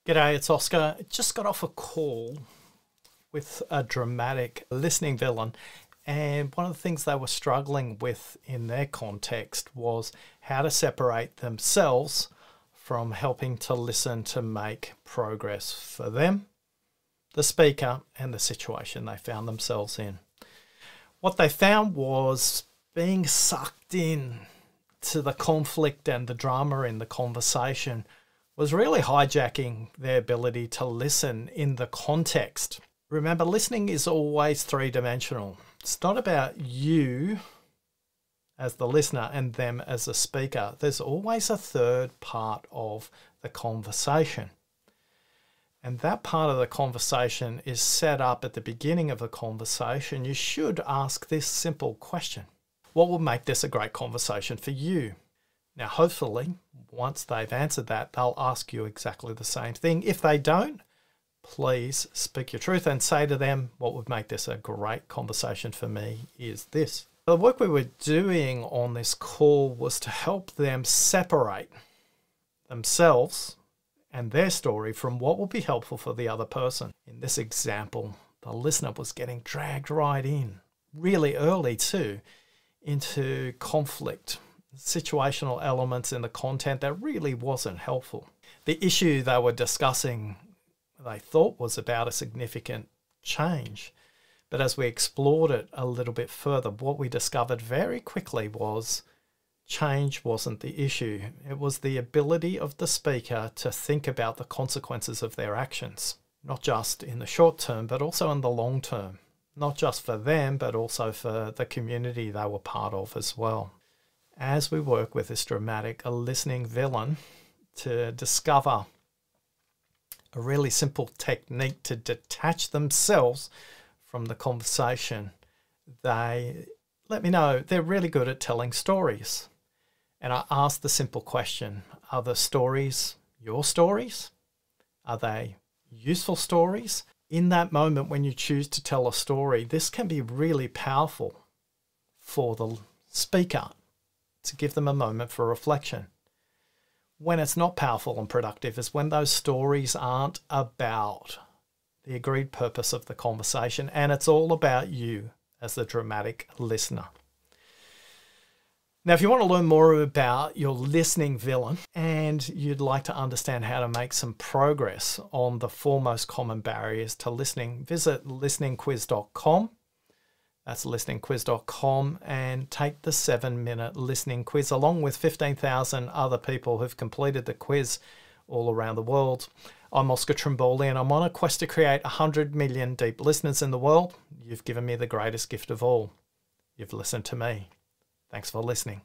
G'day, it's Oscar. Just got off a call with a dramatic listening villain, and one of the things they were struggling with in their context was how to separate themselves from helping to listen to make progress for them, the speaker, and the situation they found themselves in. What they found was being sucked in to the conflict and the drama in the conversation was really hijacking their ability to listen in the context. Remember, listening is always three-dimensional. It's not about you as the listener and them as a speaker. There's always a third part of the conversation. And that part of the conversation is set up at the beginning of the conversation. You should ask this simple question: what will make this a great conversation for you? Now, hopefully, once they've answered that, they'll ask you exactly the same thing. If they don't, please speak your truth and say to them, what would make this a great conversation for me is this. The work we were doing on this call was to help them separate themselves and their story from what will be helpful for the other person. In this example, the listener was getting dragged right in, really early too, into conflict, situational elements in the content that really wasn't helpful. The issue they were discussing, they thought was about a significant change. But as we explored it a little bit further, what we discovered very quickly was change wasn't the issue. It was the ability of the speaker to think about the consequences of their actions, not just in the short term, but also in the long term. Not just for them, but also for the community they were part of as well. As we work with this dramatic listening villain to discover a really simple technique to detach themselves from the conversation, they let me know they're really good at telling stories. And I asked the simple question: are the stories your stories? Are they useful stories? In that moment when you choose to tell a story, this can be really powerful for the speaker to give them a moment for reflection. When it's not powerful and productive is when those stories aren't about the agreed purpose of the conversation and it's all about you as the dramatic listener. Now, if you want to learn more about your listening villain and you'd like to understand how to make some progress on the 4 most common barriers to listening, visit listeningquiz.com. That's listeningquiz.com, and take the 7-minute listening quiz along with 15,000 other people who've completed the quiz all around the world. I'm Oscar Trimboli, and I'm on a quest to create 100 million deep listeners in the world. You've given me the greatest gift of all. You've listened to me. Thanks for listening.